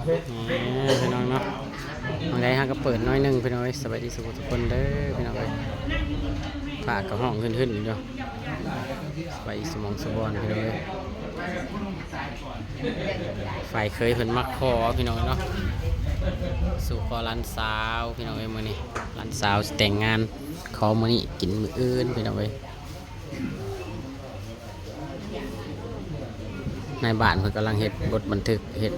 พี่น้องเนาะบางไดฮะก็เปิดน้อยหนึ่งพี่น้องสบายดีสุขทุกคนเด้อพี่น้องฝากกับห้องขึ้นอยู่ไปสมองสบอนพี่น้องฝ่ายเคยเพิ่นมักคอพี่น้องเนาะสู่คอร้านสาวพี่น้องมื้อนี้ร้านสาวแต่งงานขอมื้อนี้กินมื้ออื่นพี่น้องในบ้านเพิ่นกำลังเฮ็ดบทบันทึกเฮ็ด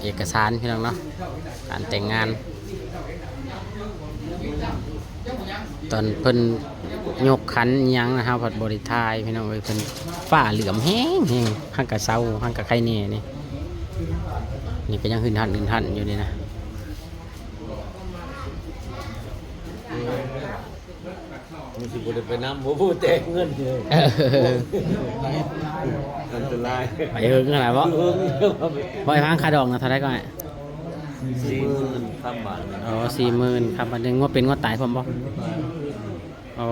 เอกสารพี่น้องเนาะการแต่งงานตอนเพิ่นยกขันยังนะครับผัดบริทายพี่น้องเพิ่นฝ้าเหลือมแห้งหั่งกะเซาหั่งกะไข่แน่นี่ก็ยังหึ่นหันอยู่นี่นะมันสิบ่ได้ไปน้ำบ่แจกเงินเลยอันตรายไปเฮิงขนาดบ่บ่ให้พังค่าดอกนะเท่าไดก่อน40,000 บาทอ๋อ 40,000ครับอันนึงว่าเป็นงวดตายพร้อมบ่อ๋อ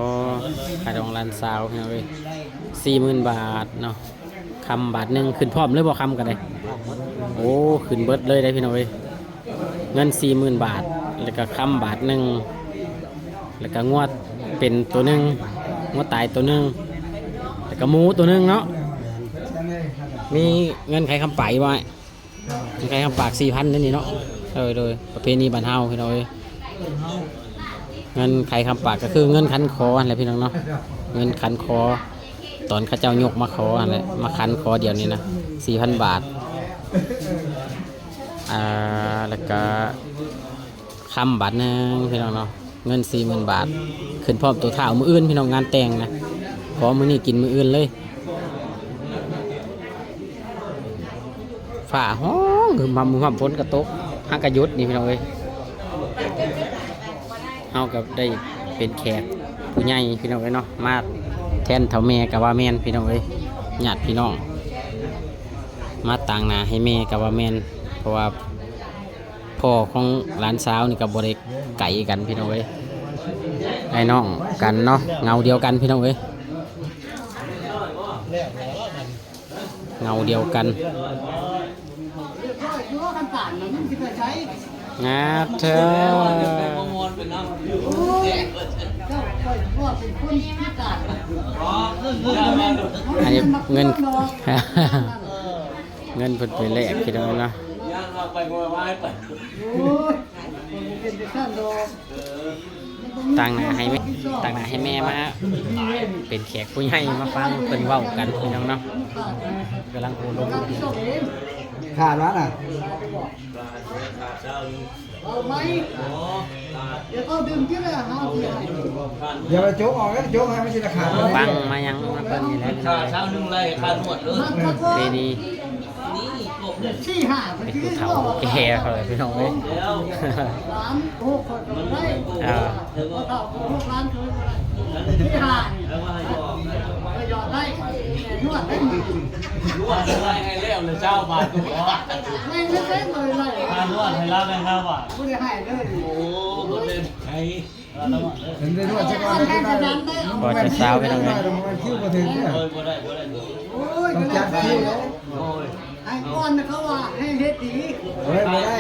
ค่าดองล้านสาวพี่น้องเอ้ย 40,000 บาทเนาะคำบาทนึงขึ้นพร้อมเลยบ่คำกันได้โอ้ขึ้นเบิดเลยได้พี่น้องเอ้ยเงิน 40,000 บาทแล้วก็คำบาทนึงแล้วก็งวดเป็นตัวนึงงวดตายตัวนึงแล้วก็หมูตัวนึงเนาะมีเงินไขคำไปบ่เงินไขคำปาก 4,000นั่นนี่เนาะโดยประเพณีบ้านเฮาพี่น้องเอ้ยเงินไขคำปากก็คือเงินคันคออะไรพี่น้องเนาะเงินคันคอตอนข้าเจ้ายกมาขออะไรมาคันคอเดียวนี้นะ 4,000 บาทแล้วก็คำบาทนึงพี่น้องเนาะเงิน 40,000 บาทขึ้นพร้อมตัวถ่ามืออื่นพี่น้องงานแต่งนะขอมื้อนี้กินมื้ออื่นเลยฝ่าห้องคือมามือความพ้นกระตกห้างกระยุดนี่พี่น้องเอ้ยเอากับได้เป็นแขกผู้ใหญ่พี่น้องเอ้ยเนาะมาแทนเฒ่าแม่กับว่าแม่นพี่น้องเอ้ยญาติพี่น้องมาต่างหน้าให้แม่กับว่าแม่นเพราะว่าพ่อของหลานสาวนี่กับบริไก่กันพี่น้องเอ้ยไอ้น้องกันเนาะเงาเดียวกันพี่น้องเอ้ยเงาเดียวกันงาเธออันนี้เงิน เงินเพิ่นไปแลกพี่น้องเนาะต่างหน้าให้แม่ต่างหน้าให้แม่มาเป็นแขกผู้ใหญ่มาฟังเพิ่นเว้ากันพี่น้องเนาะกำลังโอลงขาดแล้วน่ะอย่าไปโจ๊กออกแล้วโจ๊กให้ไม่ใช่ขาดฟังมายังมาเพิ่นนี่แหละค่าเช้านึงเลยค่านวดเลยเรนีเป็นผู้เฒ่าแก่เขาเลยพี่น้องเอ้ยนวดอะไรให้เลี้ยวเลยเจ้าบาทตัวไม่ได้เลยนวดให้รับได้5 บาทไม่ได้ให้เลยโอ้โหเล่นไอ้เห็นได้นวดสักวันพอจะเช้าไปตรงนี้คิ้วมาถึงเนี่ยต้องจับคิ้วเลยไอ้ก้อนเขาว่าให้เฮ็ดดีไม่ได้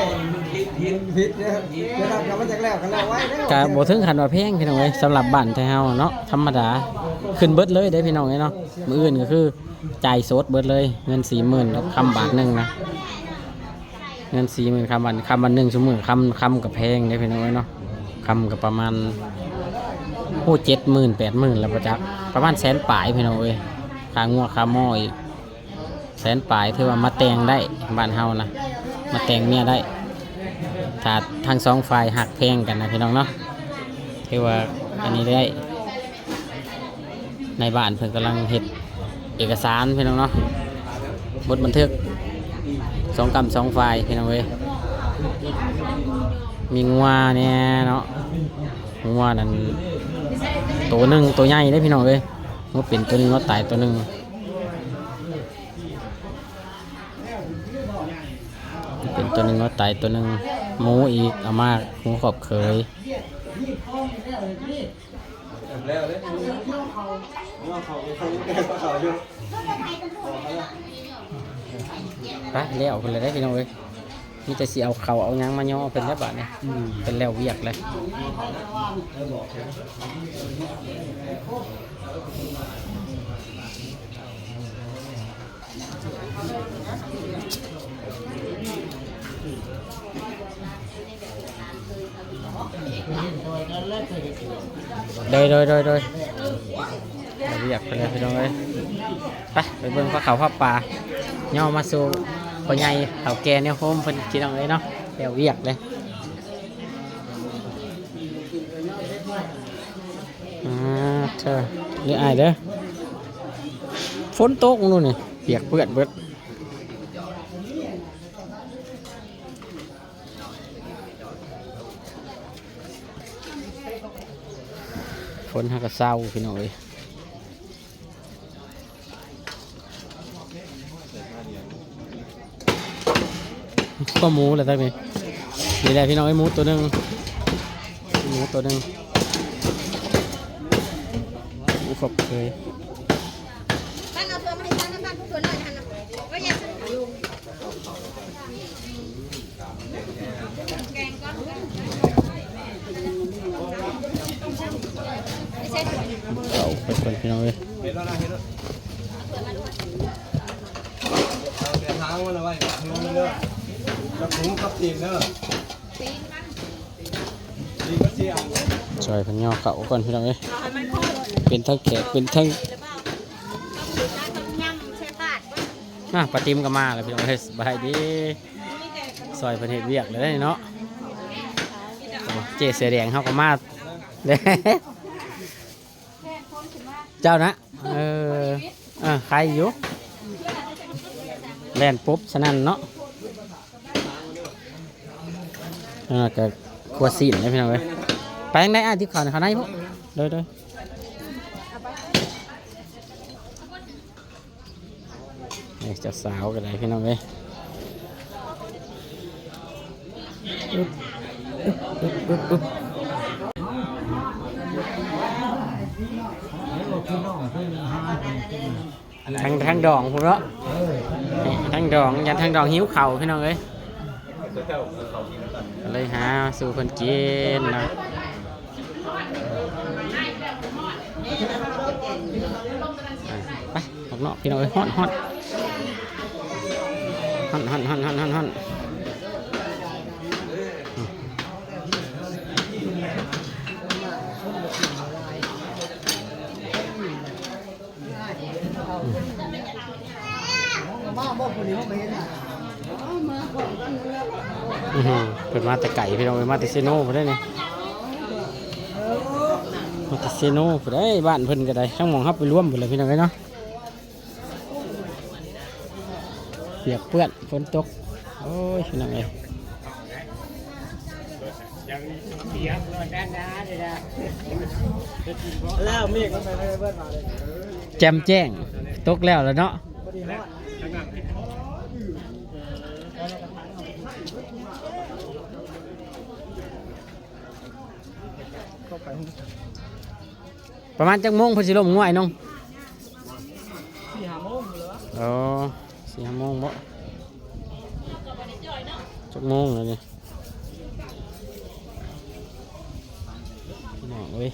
ผิดเนี่ยจะทำกันมาจากแล้วกันแล้วไว้กะบ่ถึงขั้นว่าแพงพี่น้องเอ้ยสำหรับบ้านไทยเฮาเนาะธรรมดาขึ้นเบิดเลยได้พี่น้องเอ้ยเนาะมื้ออื่นก็คือจ่ายสดเบิดเลยเงิน 40,000แล้วคำบาทนึงนะเงิน 40,000คำวันนึงชั่วโมงคำกับแพงได้พี่น้องเอ้ยเนาะคำกับประมาณโอ้70,000 80,000แล้วประจักประมาณ100,000ปลายพี่น้องเอ้ยค่างัวค่าหม้ออีก100,000ปลายถือว่ามาแต่งได้บ้านเฮานะมาแต่งเมียได้ถ้าทั้งสองฝ่ายหักแพงกันนะพี่น้องเนาะถือว่าอันนี้ได้ในบ้านเพิ่นกำลังเฮ็ดเอกสารพี่น้องเนาะบทบันทึก2 กรรม 2 ฝ่ายพี่น้องเว้ยมีงัวเนี่ยเนาะงัวนั่นตัวหนึ่งตัวใหญ่ได้พี่น้องเว้ยงัวเป็นตัวนึงงัวตายตัวนึงเป็นตัวนึงงัวตายตัวนึงหมูอีกเอามาหมูขอบเคยไปเลี้ยวคนเลยได้พี่น้องเว้ย มีแต่สิเอาเขาเอาหยังมาย่อเป็นแล้วบาดนี้เป็นแล้วเวียกเลยโดยเวียกไปเลยพี่น้องเอ้ยไปเบิ่งพระเขาพระป่าย่อมาสู่พ่อใหญ่เฒ่าแก่เนี่ยโฮมเพิ่นพี่น้องเอ้ยเนาะแล้วเวียกเลยเธอหรืออายเด้อฝนตกนู่นนี่เปียกเปื้อนเบิดฝนหากระเศร้าพี่น้องเอ้ยก็หมูแหละตั้งนี้นี่แหละพี่น้องไอ้หมูตัวหนึ่งหมูตัวหนึ่งหมูขบเคยบ้านเอาตัวมาให้ฉันนะบ้านทุกคนเลยทันนะว่าอย่าฉันลุงแกงก้อนไม่ใช่ถั่ว เอาไปคนพี่น้องเลย เห็นแล้วนะเห็นแล้วเอาแต่ทางมันเอาไว้ทางมันเด้อแล้วผมกับตีนเด้อตีนก็เสียง ซอยพันยอเก่าก่อนพี่น้องเลยเป็นทั้งแขกเป็นทั้งปลาติมก็มาแล้วพี่น้องเลยสบายดีซอยเพันเห็ดเวียกเลยเนาะเจ๊เสือแดงเขาก็มาเด้เจ้านะใครอยู่แล่นปุ๊บฉะนั้นเนาะก็ครัวซีนเลยพี่น้องเลยไปยังไงที่เขาในพวกเลยนี่จะสาวกันเลยพี่น้องเลยทั้งดองพุ่นเนาะทั้งดองยันทั้งดองหิวเข่าพี่น้องเลยเลยหาสู่คนกินนะไปออกเนาะพี่น้องเอ้ยฮ้อนเปิดมาแต่ไก่พี่น้องเอ้ยมาแต่เซโน่พอได้เนี่ยมาแต่เซโน่พอได้บ้านเพิ่นก็ได้ทั้งหมองครับไปร่วมหมดเลยพี่น้องเอ้ยเนาะเปียกเปื้อนฝนตกโอ้ยพี่น้องเอ้ยแล้วมีก็ไปเบิ้ลมาเลย แจมแจ้งตกแล้วเนาะประมาณจักโมงพอสิลมง่วยน้อง4-5 โมงเหรอ4-5 โมงบ่จักโมงเลยนี่น้องเอ้ย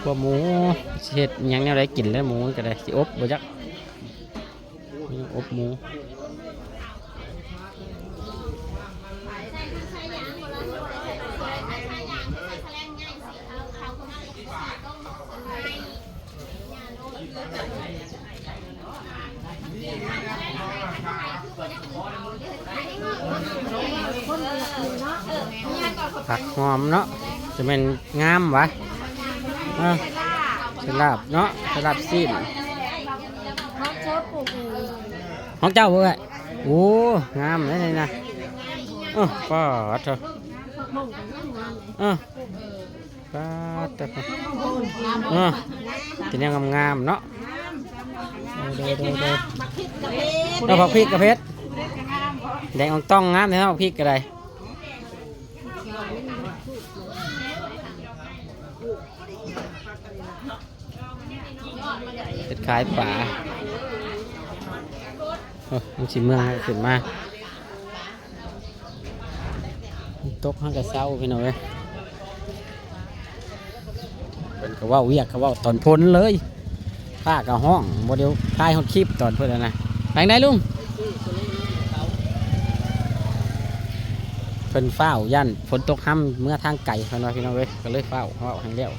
พวกหมูเห็ดยังแนวไรกินแล้วหมูก็ได้สิอบบ่จักอบหมูผักหอมเนาะจะเป็นงามวะสลับเนาะสลับซีนของเจ้าเว้ยโอ้งามเลยนะป้าเถอะป้าเถอะจะเนี่ยงามๆเนาะเราผักพริกกระเพชรแดงอ่องต้องงามเลยเนาะผักพริกกระไรเป็ดขายป่า มันสิเมืองขึ้นมาตกห้างกระเซ้าพี่น้องเอ้ยเป็นก็ว่าเวียกเขาว่าตอนพ้นเลยผ้ากับห้องโมเดลคลายฮอตคลิปตอนเพื่อนนะไปไหนลุงเพิ่นเฝ้ายันฝนตกห้ำเมื่อทางไก่เพิ่นว่าพี่น้องเอ้ยก็เลยเฝ้าให้เลี้ยว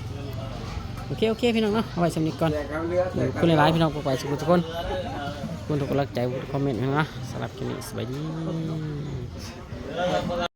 โอเคพี่น้องเนาะเอาไว้สำนึกก่อนคุณหลายๆพี่น้องพวกไปทุกคนคุณทุกคนรักใจทุกคอมเมนต์นะสำหรับคลิปนี้สวัสดี